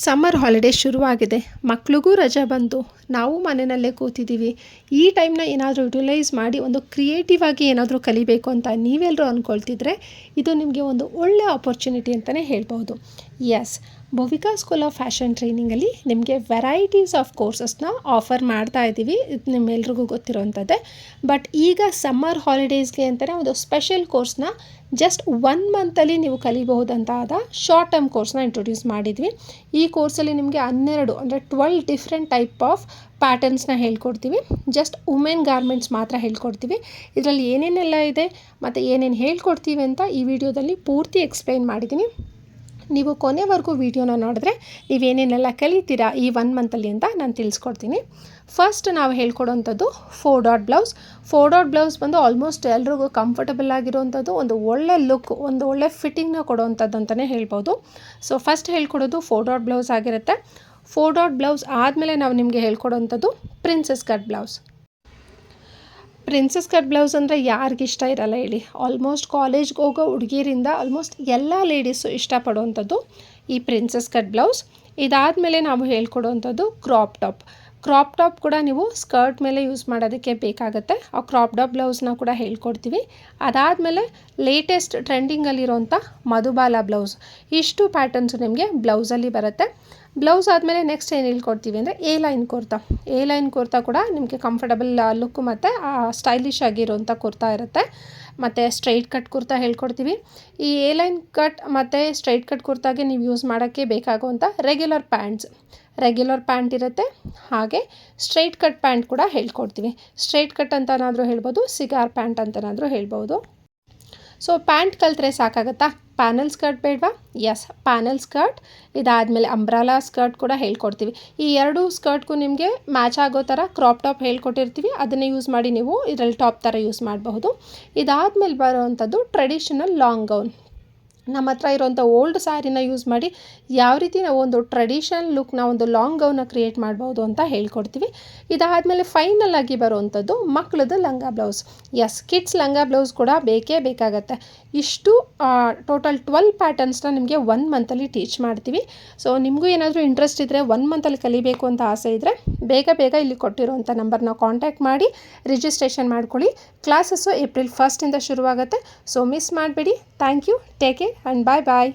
Summer holiday ಶುರುವಾಗಿದೆ. ಮಕ್ಳಿಗೂ ರಜೆ ಬಂತು. ನಾವು ಮನೆಯಲ್ಲೇ ಕೂತಿದ್ದೀವಿ. ಈ ಟೈಮ್ನ ಏನಾದರೂ ಯುಟಿಲೈಸ್ ಮಾಡಿ ಒಂದು ಕ್ರಿಯೇಟಿವ್ ಆಗಿ ಏನಾದರೂ ಕಲಿಬೇಕು ಅಂತ ನೀವೆಲ್ಲರೂ ಅಂದ್ಕೊಳ್ತಿದ್ರೆ ಇದು ನಿಮಗೆ ಒಂದು ಒಳ್ಳೆ ಆಪರ್ಚುನಿಟಿ ಅಂತಲೇ ಹೇಳ್ಬೋದು. ಎಸ್, ಭುವಿಕಾ ಸ್ಕೂಲ್ ಆಫ್ ಫ್ಯಾಷನ್ ಟ್ರೈನಿಂಗಲ್ಲಿ ನಿಮಗೆ ವೆರೈಟೀಸ್ ಆಫ್ ಕೋರ್ಸಸ್ನ ಆಫರ್ ಮಾಡ್ತಾ ಇದ್ದೀವಿ. ಇದು ನಿಮ್ಮೆಲ್ರಿಗೂ ಗೊತ್ತಿರೋವಂಥದ್ದೇ. ಬಟ್ ಈಗ ಸಮ್ಮರ್ ಹಾಲಿಡೇಸ್ಗೆ ಅಂತಲೇ ಒಂದು ಸ್ಪೆಷಲ್ ಕೋರ್ಸ್ನ ಜಸ್ಟ್ 1 ಮಂತಲ್ಲಿ ನೀವು ಕಲಿಬಹುದಂತಾದ ಶಾರ್ಟ್ ಟರ್ಮ್ ಕೋರ್ಸ್ನ ಇಂಟ್ರೊಡ್ಯೂಸ್ ಮಾಡಿದ್ವಿ. ಈ ಕೋರ್ಸಲ್ಲಿ ನಿಮಗೆ 12 ಡಿಫ್ರೆಂಟ್ ಟೈಪ್ ಆಫ್ ಪ್ಯಾಟರ್ನ್ಸ್ನ ಹೇಳ್ಕೊಡ್ತೀವಿ. ಜಸ್ಟ್ ವುಮೆನ್ ಗಾರ್ಮೆಂಟ್ಸ್ ಮಾತ್ರ ಹೇಳ್ಕೊಡ್ತೀವಿ. ಇದರಲ್ಲಿ ಏನೇನೆಲ್ಲ ಇದೆ ಮತ್ತು ಏನೇನು ಹೇಳ್ಕೊಡ್ತೀವಿ ಅಂತ ಈ ವಿಡಿಯೋದಲ್ಲಿ ಪೂರ್ತಿ ಎಕ್ಸ್ಪ್ಲೈನ್ ಮಾಡಿದ್ದೀನಿ. ನೀವು ಕೊನೆವರೆಗೂ ವಿಡಿಯೋನ ನೋಡಿದ್ರೆ ನೀವೇನೇನೆಲ್ಲ ಕಲಿತೀರಾ ಈ 1 ಮಂತಲ್ಲಿ ಅಂತ ನಾನು ತಿಳಿಸ್ಕೊಡ್ತೀನಿ. ಫಸ್ಟ್ ನಾವು ಹೇಳ್ಕೊಡೋವಂಥದ್ದು 4 ಡಾಟ್ ಬ್ಲೌಸ್. 4 ಡಾಟ್ ಬ್ಲೌಸ್ ಬಂದು ಆಲ್ಮೋಸ್ಟ್ ಎಲ್ರಿಗೂ ಕಂಫರ್ಟಬಲ್ ಆಗಿರೋವಂಥದ್ದು, ಒಂದು ಒಳ್ಳೆ ಲುಕ್, ಒಂದು ಒಳ್ಳೆ ಫಿಟ್ಟಿಂಗ್ನ ಕೊಡೋವಂಥದ್ದು ಅಂತಲೇ ಹೇಳ್ಬೋದು. ಸೊ ಫಸ್ಟ್ ಹೇಳ್ಕೊಡೋದು 4 ಡಾಟ್ ಬ್ಲೌಸ್ ಆಗಿರುತ್ತೆ. 4 ಡಾಟ್ ಬ್ಲೌಸ್ ಆದಮೇಲೆ ನಾವು ನಿಮಗೆ ಹೇಳ್ಕೊಡೋವಂಥದ್ದು princess cut blouse. Princess cut blouse ಅಂದರೆ ಯಾರಿಗಿಷ್ಟ ಇರಲ್ಲ ಹೇಳಿ. ಆಲ್ಮೋಸ್ಟ್ ಕಾಲೇಜ್ಗೆ ಹೋಗೋ ಹುಡುಗಿರಿಂದ ಆಲ್ಮೋಸ್ಟ್ ಎಲ್ಲ ಲೇಡೀಸು ಇಷ್ಟಪಡುವಂಥದ್ದು ಈ ಪ್ರಿನ್ಸಸ್ ಕಟ್ ಬ್ಲೌಸ್. ಇದಾದಮೇಲೆ ನಾವು ಹೇಳ್ಕೊಡುವಂಥದ್ದು ಕ್ರಾಪ್ ಟಾಪ್. ಕ್ರಾಪ್ ಟಾಪ್ ಕೂಡ ನೀವು ಸ್ಕರ್ಟ್ ಮೇಲೆ ಯೂಸ್ ಮಾಡೋದಕ್ಕೆ ಬೇಕಾಗುತ್ತೆ. ಆ ಕ್ರಾಪ್ ಟಾಪ್ ಬ್ಲೌಸ್ನ ಕೂಡ ಹೇಳ್ಕೊಡ್ತೀವಿ. ಅದಾದಮೇಲೆ ಲೇಟೆಸ್ಟ್ ಟ್ರೆಂಡಿಂಗಲ್ಲಿರೋಂಥ ಮಧುಬಾಲ ಬ್ಲೌಸ್. ಇಷ್ಟು ಪ್ಯಾಟರ್ನ್ಸು ನಿಮಗೆ ಬ್ಲೌಸಲ್ಲಿ ಬರುತ್ತೆ. ಬ್ಲೌಸ್ ಆದಮೇಲೆ ನೆಕ್ಸ್ಟ್ ಏನು ಹೇಳ್ಕೊಡ್ತೀವಿ ಅಂದರೆ A line kurta. A line kurta ಕೂಡ ನಿಮಗೆ ಕಂಫರ್ಟಬಲ್ ಲುಕ್ ಮತ್ತು ಸ್ಟೈಲಿಶ್ ಆಗಿರೋಂಥ ಕುರ್ತಾ ಇರುತ್ತೆ. ಮತ್ತು ಸ್ಟ್ರೈಟ್ ಕಟ್ ಕುರ್ತಾ ಹೇಳ್ಕೊಡ್ತೀವಿ. ಈ ಎ ಲೈನ್ ಕಟ್ ಮತ್ತು ಸ್ಟ್ರೈಟ್ ಕಟ್ ಕುರ್ತಾಗೆ ನೀವು ಯೂಸ್ ಮಾಡೋಕ್ಕೆ ಬೇಕಾಗುವಂಥ ರೆಗ್ಯುಲರ್ ಪ್ಯಾಂಟ್ ಇರುತ್ತೆ. ಹಾಗೆ ಸ್ಟ್ರೈಟ್ ಕಟ್ ಪ್ಯಾಂಟ್ ಕೂಡ ಹೇಳ್ಕೊಡ್ತೀವಿ. ಸ್ಟ್ರೈಟ್ ಕಟ್ ಅಂತನಾದರೂ ಹೇಳ್ಬೋದು, ಸಿಗಾರ್ ಪ್ಯಾಂಟ್ ಅಂತನಾದರೂ ಹೇಳ್ಬೋದು. ಸೊ ಪ್ಯಾಂಟ್ ಕಲಿತ್ರೆ ಸಾಕಾಗುತ್ತಾ? ಪ್ಯಾನಲ್ ಸ್ಕರ್ಟ್ ಬೇಡವಾ? Yes, panel skirt. ಇದಾದಮೇಲೆ ಅಂಬ್ರಾಲಾ ಸ್ಕರ್ಟ್ ಕೂಡ ಹೇಳ್ಕೊಡ್ತೀವಿ. ಈ 2 ಸ್ಕರ್ಟ್ಗೂ ನಿಮಗೆ ಮ್ಯಾಚ್ ಆಗೋ ಥರ ಕ್ರಾಪ್ ಟಾಪ್ ಹೇಳ್ಕೊಟ್ಟಿರ್ತೀವಿ. ಅದನ್ನೇ ಯೂಸ್ ಮಾಡಿ ನೀವು ಇದರಲ್ಲಿ ಟಾಪ್ ಥರ ಯೂಸ್ ಮಾಡಬಹುದು. ಇದಾದಮೇಲೆ ಬರುವಂಥದ್ದು ಟ್ರೆಡಿಷನಲ್ ಲಾಂಗ್ ಗೌನ್. ನಮ್ಮ ಹತ್ರ ಇರೋಂಥ ಓಲ್ಡ್ ಸ್ಯಾರಿನ ಯೂಸ್ ಮಾಡಿ ಯಾವ ರೀತಿ ನಾವು ಒಂದು ಟ್ರೆಡಿಷನಲ್ ಲುಕ್ನ, ಒಂದು ಲಾಂಗ್ ಗೌನ್ನ ಕ್ರಿಯೇಟ್ ಮಾಡ್ಬೋದು ಅಂತ ಹೇಳ್ಕೊಡ್ತೀವಿ. ಇದಾದಮೇಲೆ ಫೈನಲ್ ಆಗಿ ಬರುವಂಥದ್ದು ಮಕ್ಕಳದ್ದು ಲಂಗ ಬ್ಲೌಸ್. ಎಸ್, ಕಿಡ್ಸ್ ಲಂಗ ಬ್ಲೌಸ್ ಕೂಡ ಬೇಕೇ ಬೇಕಾಗತ್ತೆ. ಇಷ್ಟು ಟೋಟಲ್ 12 ಪ್ಯಾಟರ್ನ್ಸ್ನ ನಿಮಗೆ 1 ಮಂತಲ್ಲಿ ಟೀಚ್ ಮಾಡ್ತೀವಿ. ಸೊ ನಿಮಗೂ ಏನಾದರೂ ಇಂಟ್ರೆಸ್ಟ್ ಇದ್ದರೆ 1 ಮಂತಲ್ಲಿ ಕಲಿಬೇಕು ಅಂತ ಆಸೆ ಇದ್ದರೆ ಬೇಗ ಇಲ್ಲಿ ಕೊಟ್ಟಿರೋಂಥ ನಂಬರ್ನ ಕಾಂಟ್ಯಾಕ್ಟ್ ಮಾಡಿ ರಿಜಿಸ್ಟ್ರೇಷನ್ ಮಾಡ್ಕೊಳ್ಳಿ. ಕ್ಲಾಸಸ್ಸು ಏಪ್ರಿಲ್ 1 ಶುರುವಾಗುತ್ತೆ. ಸೊ ಮಿಸ್ ಮಾಡಬೇಡಿ. Thank you. Take care and bye.